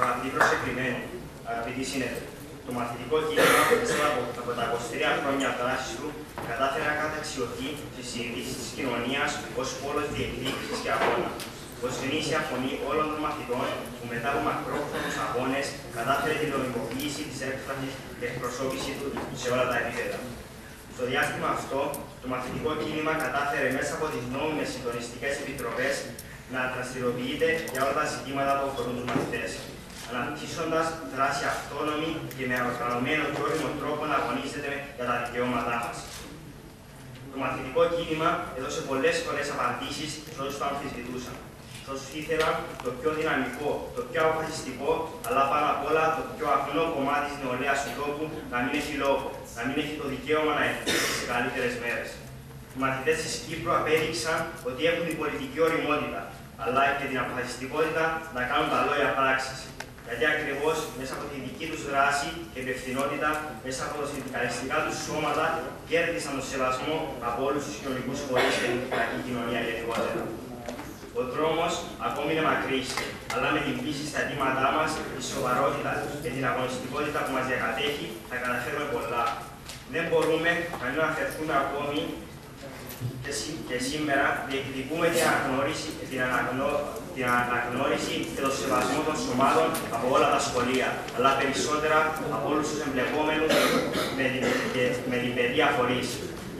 Αγαπητοί προσκεκλημένοι, αγαπητοί σύνεδροι, το μαθητικό κίνημα μέσα από τα 23 χρόνια δράσης του κατάφερε να καταξιωθεί στις συνειδήσεις της κοινωνίας ως πόλος διεκδίκησης και αγώνα. Ως γνήσια φωνή όλων των μαθητών που μετά από μακρόχρονους αγώνες κατάφερε την νομιμοποίηση της έκφρασης και εκπροσώπηση του σε όλα τα επίπεδα. Στο διάστημα αυτό, το μαθητικό κίνημα κατάφερε μέσα από τις νόμιμες συντονιστικές επιτροπές να δραστηριοποιείται για όλα τα ζητήματα που αφορούν τους μαθητές, αναπτύσσοντας δράση αυτόνομη και με οργανωμένο και όριμο τρόπο να αγωνίζεται για τα δικαιώματά μας. Το μαθητικό κίνημα έδωσε πολλές φορές απαντήσεις σε όσους το αμφισβητούσαν. Σε όσους ήθελαν το πιο δυναμικό, το πιο αποφασιστικό, αλλά πάνω απ' όλα το πιο αγνό κομμάτι της νεολαίας του τόπου να μην έχει λόγο, να μην έχει το δικαίωμα να ελπίσει σε καλύτερες μέρες. Οι μαθητές της Κύπρου απέδειξαν ότι έχουν την πολιτική ωριμότητα, αλλά και την αποφασιστικότητα να κάνουν τα λόγια πράξεις. Γιατί ακριβώς μέσα από τη δική τους δράση και υπευθυνότητα, μέσα από τα συνδικαλιστικά τους σώματα, κέρδισαν τον σεβασμό από όλους τους κοινωνικούς φορείς και την κοινωνική κοινωνία γενικότερα. Ο δρόμος ακόμη είναι μακρύς, αλλά με την πίστη στα αιτήματά μας, τη σοβαρότητα και την αγωνιστικότητα που μας διακατέχει, θα καταφέρουμε πολλά. Δεν μπορούμε να μην αναφερθούμε ακόμη και σήμερα διεκδικούμε την αναγνώριση και το σεβασμό των σωμάτων από όλα τα σχολεία, αλλά περισσότερα από όλους τους εμπλεκόμενους με την παιδεία φορείς.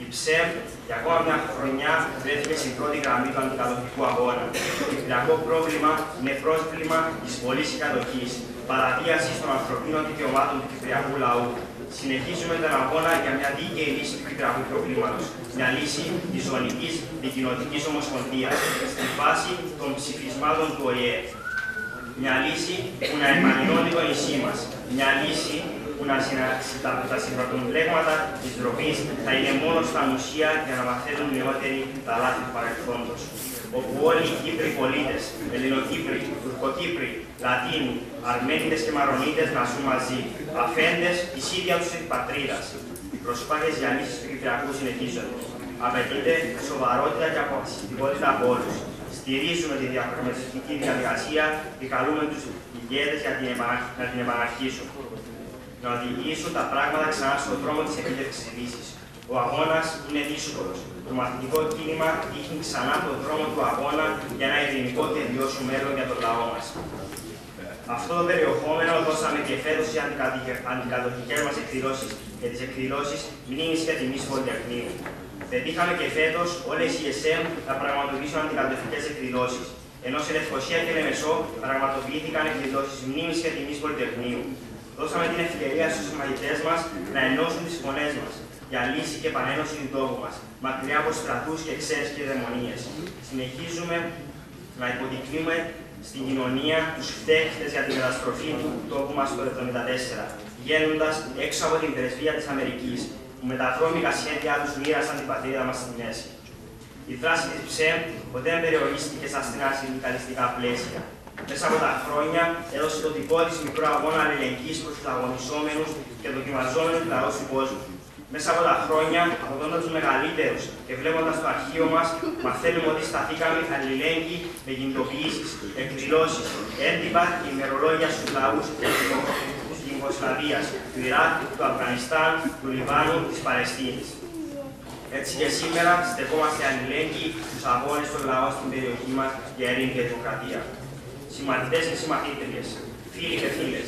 Η ΨΕΜ για ακόμα μια χρονιά βρέθηκε στην πρώτη γραμμή του αντικατοχικού αγώνα. Το κυπριακό πρόβλημα είναι πρόβλημα της πολλής κατοχής, παραβίασης των ανθρωπίνων δικαιωμάτων του κυπριακού λαού. Συνεχίζουμε τον αγώνα για μια δίκαιη λύση του κυπριακού προβλήματος. Μια λύση της ζωνικής δικοινοτικής ομοσπονδίας στη βάση των ψηφισμάτων του ΟΗΕ. Μια λύση που να επανενώνει το νησί μας. Μια λύση που τα συμπρακτομπλέγματα της ντροπής θα είναι μόνο στα μουσεία για να μαθαίνουν νεότεροι τα λάθη του παρελθόντος. Όπου όλοι οι Κύπροι πολίτες, Ελληνοκύπροι, Τουρκοκύπροι, Λατίνοι, Αρμένιδες και Μαρονίτες να ζουν μαζί, αφέντες της ίδιας τους πατρίδας. Οι προσπάθειες για λύσεις του Κυπριακού συνεχίζονται. Απαιτείται σοβαρότητα και αποφασιστικότητα από όλους. Στηρίζουμε τη διαπραγματευτική διαδικασία και καλούμε τους ηγέτες να την επαναρχίσουν. Να οδηγήσουν τα πράγματα ξανά στον δρόμο της επίτευξης λύσης. Ο αγώνας είναι δύσκολος. Το μαθητικό κίνημα δείχνει ξανά τον δρόμο του αγώνα για ένα ειρηνικό και βιώσιμο μέλλον για τον λαό μας. Αυτό το περιεχόμενο δώσαμε και φέτος στις αντικατοχικές μας εκδηλώσεις και τις εκδηλώσεις μνήμης και τιμής Πολυτεχνείου. Πετύχαμε και φέτος όλες οι ΕΣΕΜ να πραγματοποιήσουν αντικατοχικές εκδηλώσεις, ενώ σε Λευκοσία και Λεμεσό πραγματοποιήθηκαν εκδηλώσεις μνήμης και τιμής Πολυτεχνείου. Δώσαμε την ευκαιρία στους μαθητές μας να ενώσουν τις φωνές μας για λύση και επανένωση του τόπου μας, μακριά από στρατούς και εξαίρεσεις και δαιμονίες. Συνεχίζουμε να υποδεικνύουμε στην κοινωνία τους φταίχτες για την καταστροφή του τόπου μας το 1974, βγαίνοντας έξω από την πρεσβεία της Αμερικής, που με τα βρώμικα σχέδιά τους μοίρασαν την πατρίδα μας στη μέση. Η δράση της ΨΕΜ ποτέ δεν περιορίστηκε στα στενά συνδικαλιστικά πλαίσια. Μέσα από τα χρόνια έδωσε το δικό της μικρό αγώνα αλληλεγγύης προς τους αγωνισόμενους και δοκιμαζόμενους λαούς του κόσμου. Μέσα από τα χρόνια, αποδόντας τους μεγαλύτερους και βλέποντας το αρχείο μας, μαθαίνουμε ότι σταθήκαμε αλληλέγγυοι με κινητοποιήσεις, εκδηλώσεις, έντυπα και ημερολόγια στους λαούς της Ιουγκοσλαβίας, του Ιράκ, του Αφγανιστάν, του Λιβάνου, της Παλαιστίνης. Έτσι και σήμερα στεκόμαστε αλληλέγγυοι στους αγώνες των λαών στην περιοχή μας για ειρήνη και δημοκρατία. Συμμαθητές και συμμαθήτριες, φίλοι και φίλες,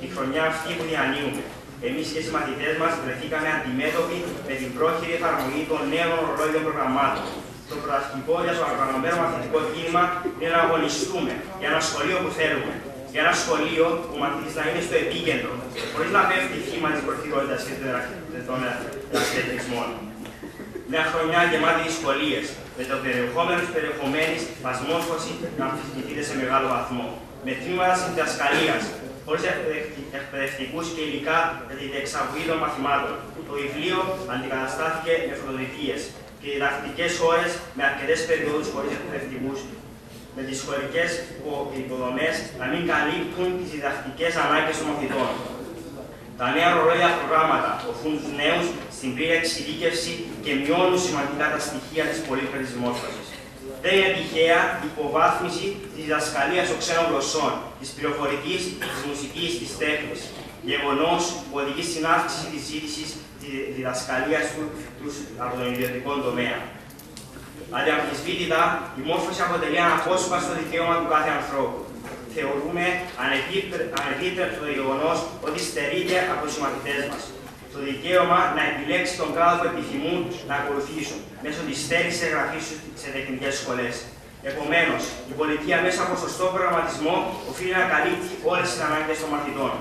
τη χρονιά αυτή που διανύουμε, εμείς και οι συμμαθητές μας βρεθήκαμε αντιμέτωποι με την πρόχειρη εφαρμογή των νέων ορολόγιων προγραμμάτων. Το πρωταρχικό για το οργανωμένο μαθητικό κίνημα είναι να αγωνιστούμε για ένα σχολείο που θέλουμε. Για ένα σχολείο που ο μαθητής να είναι στο επίκεντρο, χωρίς να πέφτει θύμα της προχειρότητας και των δραστηριοτήτων. Μια χρονιά γεμάτη δυσκολίες, με το περιεχόμενο της περιεχομένης βασμόσφωση να αμφισβητείται σε μεγάλο βαθμό. Με τμήματα διδασκαλίας, χωρίς εκπαιδευτικούς και υλικά για τη διεξαγωγή των μαθημάτων. Το βιβλίο αντικαταστάθηκε με φωτοδικίες και διδακτικές ώρες με αρκετές περιόδους χωρίς εκπαιδευτικούς, με τις σχολικές υποδομές να μην καλύπτουν τις διδακτικές ανάγκες των μαθητών. Τα νέα ρολόγια προγράμματα οφούν τους νέους στην πλήρη εξειδίκευση και μειώνουν σημαντικά τα στοιχεία της πολύπλευρης μόρφωσης. Δεν είναι τυχαία η υποβάθμιση της διδασκαλίας των ξένων γλωσσών, της πληροφορικής, της μουσικής, της τέχνης. Γεγονός που οδηγεί στην αύξηση της ζήτησης της διδασκαλίας του από τον ιδιωτικό τομέα. Αδιαμφισβήτητα, η μόρφωση αποτελεί αναπόσπαστο δικαίωμα του κάθε ανθρώπου. Θεωρούμε ανεπίτρεπτο το γεγονός ότι στερείται από τους συμμαθητές μας το δικαίωμα να επιλέξει τον κλάδο που επιθυμούν να ακολουθήσουν μέσω της στέρησης εγγραφής σε τεχνικές σχολές. Επομένως, η πολιτεία μέσα από σωστό προγραμματισμό οφείλει να καλύπτει όλες τις ανάγκες των μαθητών.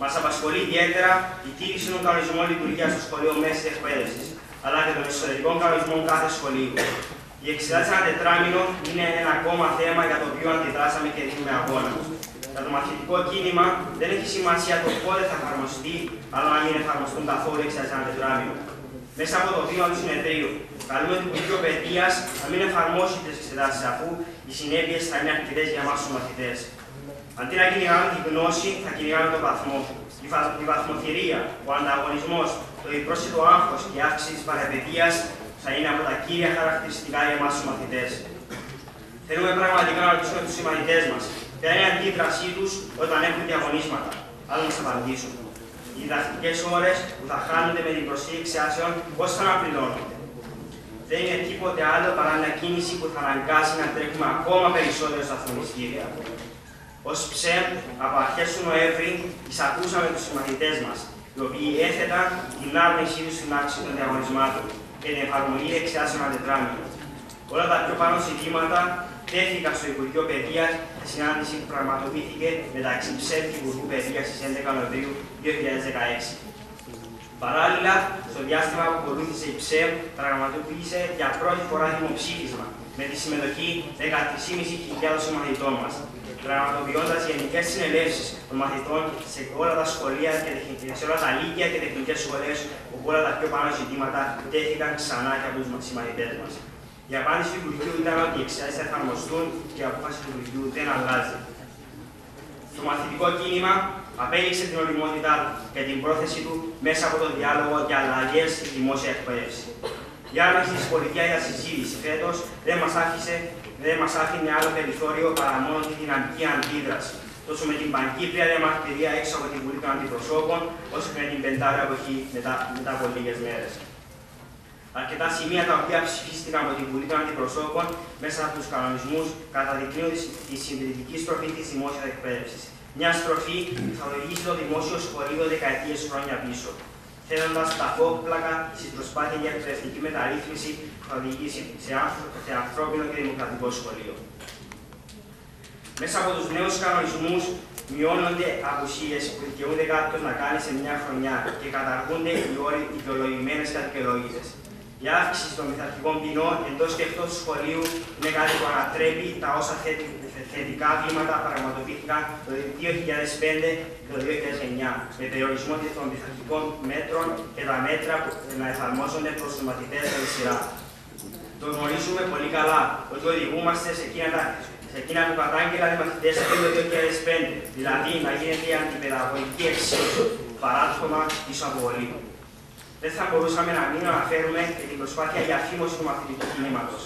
Μας απασχολεί ιδιαίτερα η τήρηση των κανονισμών λειτουργίας του σχολείου μέσης εκπαίδευσης, αλλά και των εσωτερικών κανονισμών κάθε σχολείου. Η εξετάσεις ένα τετράμινο είναι ένα ακόμα θέμα για το οποίο αντιδράσαμε και δίνουμε αγώνα. Για το μαθητικό κίνημα δεν έχει σημασία το πότε θα εφαρμοστεί, αλλά να μην εφαρμοστούν καθόλου εξετάσεις ένα τετράμινο. Μέσα από το βήμα του συνεδρίου, καλούμε την Υπουργείο Παιδείας να μην εφαρμόσει τις εξετάσεις, αφού οι συνέπειες θα είναι αρκετές για εμάς τους μαθητές. Αντί να κυνηγάμε την γνώση, θα κυνηγάμε τον βαθμό. Η βαθμοθυρία, ο ανταγωνισμός, το διπρόσιτο άγχος και η αύξηση της παραπαιδείας θα είναι από τα κύρια χαρακτηριστικά για εμάς τους μαθητές. Θέλουμε πραγματικά να ρωτήσουμε τους συμμαθητές μας ποια είναι η αντίδρασή τους όταν έχουν διαγωνίσματα. Αν μας απαντήσουν. Οι διδακτικές ώρες που θα χάνονται με την προσθήκη εξετάσεων, πώς θα αναπληρώνονται. Δεν είναι τίποτε άλλο παρά μια κίνηση που θα αναγκάσει να τρέχουμε ακόμα περισσότερο στα φροντιστήρια. Ως ΨΕΜ, από αρχές του Νοέμβρη, εισακούσαμε τους συμμαθητές μας, οι οποίοι έθεταν την άρνησή τους στην αύξηση των διαγωνισμάτων και την εφαρμογή εξετάσεων αντετράμινων. Όλα τα πιο πάνω ζητήματα τέθηκαν στο Υπουργείο Παιδείας στη συνάντηση που πραγματοποιήθηκε μεταξύ ΨΕΜ και Υπουργού Παιδείας στις 11 Νοεμβρίου 2016. Παράλληλα, στο διάστημα που ακολούθησε η ΨΕΜ, πραγματοποίησε για πρώτη φορά δημοψήφισμα με τη συμμετοχή 13.500 συμμαθητών μας, πραγματοποιώντας γενικές συνελεύσεις των μαθητών σε όλα τα σχολεία και σε όλα τα λύκεια και τεχνικές σχολές, όπου όλα τα πιο πάνω ζητήματα τέθηκαν ξανά και από τους συμμαθητές μας. Η απάντηση του Υπουργείου ήταν ότι οι εξετάσεις θα εφαρμοστούν και η απόφαση του Υπουργείου δεν αλλάζει. Το μαθητικό κίνημα απέδειξε την ωριμότητά του και την πρόθεση του μέσα από τον διάλογο για αλλαγές στη δημόσια εκπαίδευση. Η άρνηση της πολιτείας για συζήτηση φέτος δεν μας άφηνε άλλο περιθώριο παρά μόνο τη δυναμική αντίδραση, τόσο με την πανκύπρια διαμαρτυρία έξω από την Βουλή των Αντιπροσώπων, όσο και με την πεντάρια αποχή μετά από λίγες μέρες. Αρκετά σημεία τα οποία ψηφίστηκαν από την Βουλή των Αντιπροσώπων μέσα από τους κανονισμούς καταδεικνύουν τη συντηρητική στροφή της δημόσιας εκπαίδευσης. Μια στροφή που θα οδηγήσει το δημόσιο σχολείο δεκαετίες χρόνια πίσω, θέτοντας ταχόπλακα στην προσπάθεια για εκπαιδευτική μεταρρύθμιση που θα οδηγήσει σε ανθρώπινο και δημοκρατικό σχολείο. Μέσα από τους νέους κανονισμούς μειώνονται απουσίες που δικαιούνται κάποιος να κάνει σε μια χρονιά και καταργούνται οι όροι δικαιολογημένες και αδικαιολόγητες. Η αύξηση των πειθαρχικών ποινών εντός και εκτός του σχολείου είναι κάτι που ανατρέπει τα όσα θετικά βήματα πραγματοποιήθηκαν το 2005 και το 2009 με περιορισμό των πειθαρχικών μέτρων και τα μέτρα που να εφαρμόζονται προς τους μαθητές με σειρά. Το γνωρίζουμε πολύ καλά ότι οδηγούμαστε σε εκείνα που κατάγγελαν οι μαθητές το 2005, δηλαδή να γίνεται η αντιπαιδαγωγική εξίσωση, παράδειγμα πίσω από πολύ. Δεν θα μπορούσαμε να μην αναφέρουμε και την προσπάθεια για αφήμωση του μαθητικού κινήματος.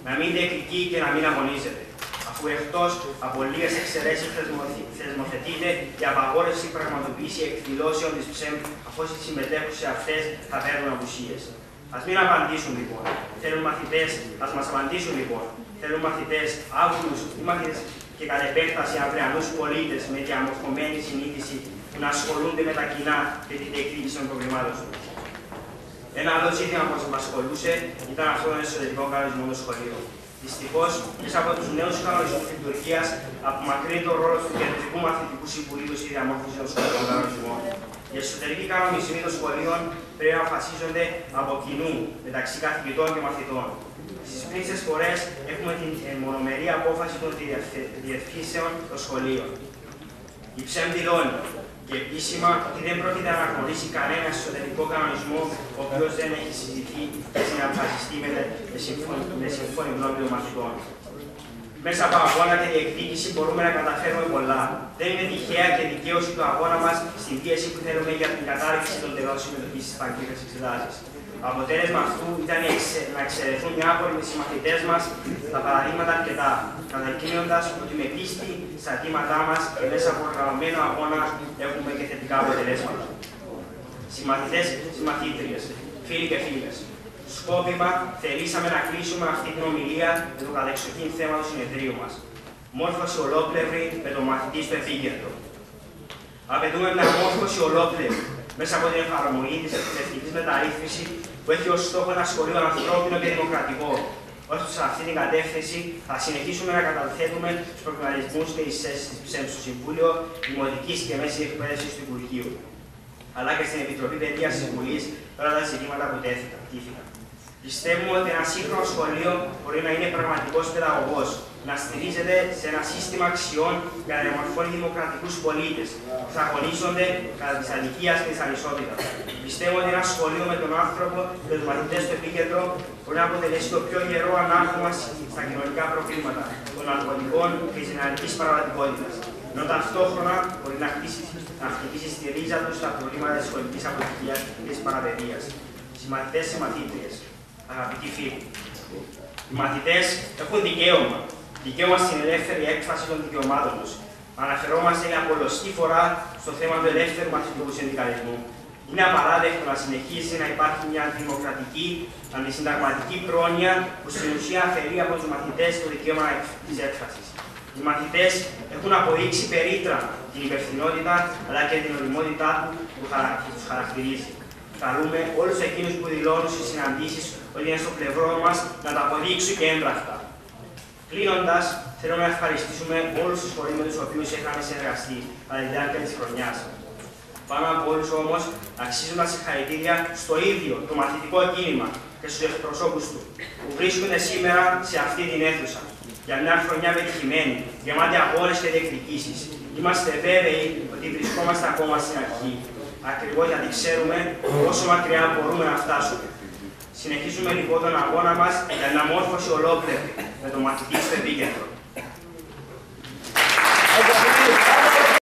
Να μην διεκδικεί και να μην αγωνίζεται, αφού εκτός από λίγες εξαιρέσεις θεσμοθετείται η απαγόρευση πραγματοποίηση εκδηλώσεων της ΨΕΜ, αφού όσοι συμμετέχουν σε αυτές θα παίρνουν απουσίες. Ας μην απαντήσουν λοιπόν. Θέλουν μαθητές, ας μας απαντήσουν λοιπόν. Θέλουν μαθητές άγνους ή μαθητές και κατ' επέκταση αυριανούς πολίτες με διαμορφωμένη συνείδηση που να ασχολούνται με τα κοινά και την διεκδίκηση των προβλημάτων τους. Ένα άλλο ζήτημα που μας απασχολούσε ήταν αυτό των εσωτερικών κανονισμών των σχολείων. Δυστυχώς, μέσα από τους νέους κανονισμούς λειτουργίας, απομακρύνει τον ρόλο του Κεντρικού Μαθητικού Συμβουλίου στη διαμόρφωση των σχολικών κανονισμών. Οι εσωτερικοί κανονισμοί των σχολείων πρέπει να αποφασίζονται από κοινού μεταξύ καθηγητών και μαθητών. Στις πλήστες φορές έχουμε την μονομερή απόφαση των διευθύνσεων των σχολείων. Η ΨΕΜ δηλώνει και επίσημα ότι δεν πρόκειται να αναγνωρίσει κανένα εσωτερικό κανονισμό ο οποίος δεν έχει συζητηθεί και συναποφασιστεί με συμφώνη γνώμη των μαθητών. Μέσα από αγώνα και διεκδίκηση μπορούμε να καταφέρουμε πολλά. Δεν είναι τυχαία και δικαίωση του αγώνα μας στην πίεση που θέλουμε για την κατάρριξη των τελών συμμετοχής στις πανκύπριες εξετάσεις. Το αποτέλεσμα αυτού ήταν να εξαιρεθούν μια άποροι συμμαθητές μας τα παραδείγματα αρκετά, κατακρίνοντας ότι με πίστη στα αιτήματά μας και μέσα από οργανωμένο αγώνα έχουμε και θετικά αποτελέσματα. Συμμαθητές, συμμαθήτριες, φίλοι και φίλες, σκόπιμα θελήσαμε να κλείσουμε αυτή την ομιλία με το κατεξοχήν θέμα του συνεδρίου μας. Μόρφωση ολόπλευρη με τον μαθητή στο επίκεντρο. Απαιτούμε μια μόρφωση ολόπλευρη μέσα από την εφαρμογή της εκπαιδευτικής μεταρρύθμισης που έχει ως στόχο ένα σχολείο ανθρώπινο και δημοκρατικό. Ώστε σε αυτή την κατεύθυνση θα συνεχίσουμε να καταθέτουμε τους προβληματισμούς και τις θέσεις της ΠΣΕΜ στο Συμβούλιο Δημοτικής και Μέσης Εκπαίδευσης του Υπουργείου, αλλά και στην Επιτροπή Παιδείας της Βουλής, τώρα τα ζητήματα που τέθηκαν. Πιστεύουμε ότι ένα σύγχρονο σχολείο μπορεί να είναι πραγματικός παιδαγωγός, να στηρίζεται σε ένα σύστημα αξιών για να διαμορφώνει δημοκρατικούς πολίτες, που θα αγωνίζονται κατά της αδικίας και της ανισότητας. Πιστεύω ότι ένα σχολείο με τον άνθρωπο και τους μαθητές στο επίκεντρο μπορεί να αποτελέσει το πιο γερό ανάγχωμα στα κοινωνικά προβλήματα των ναρκωτικών και της νεανικής παραγωγικότητας, ενώ ταυτόχρονα μπορεί να χτυπήσει στη ρίζα του στα προβλήματα της σχολικής αποτυχίας και της παραπαιδείας. Συμμαθητές και μαθήτριες, αγαπητοί φίλοι, οι μαθητές έχουν δικαίωμα στην ελεύθερη έκφραση των δικαιωμάτων τους. Αναφερόμαστε για πολλοστή φορά στο θέμα του ελεύθερου μαθητικού συνδικαλισμού. Είναι απαράδεκτο να συνεχίσει να υπάρχει μια δημοκρατική, αντισυνταγματική πρόνοια που στην ουσία αφαιρεί από τους μαθητές το δικαίωμα της έκφρασης. Οι μαθητές έχουν αποδείξει περίτρα την υπευθυνότητα αλλά και την οριμότητά που τους χαρακτηρίζει. Καλούμε όλους εκείνους που δηλώνουν στις συναντήσεις ότι είναι στο πλευρό μας να τα αποδείξουν και έμπρακτα. Κλείνοντας, θέλω να ευχαριστήσουμε όλους τους φορείς με τους οποίους είχαμε συνεργαστεί κατά τη διάρκεια της χρονιάς. Πάνω από όλους όμως, αξίζουν τα συγχαρητήρια στο ίδιο το μαθητικό κίνημα και στους εκπροσώπους του, που βρίσκονται σήμερα σε αυτή την αίθουσα. Για μια χρονιά πετυχημένη, γεμάτη αγώνες και διεκδικήσεις. Είμαστε βέβαιοι ότι βρισκόμαστε ακόμα στην αρχή. Ακριβώς γιατί ξέρουμε πόσο μακριά μπορούμε να φτάσουμε. Συνεχίζουμε λοιπόν τον αγώνα μας για μια μόρφωση ολόκληρη με τον μαθητή στο επίκεντρο.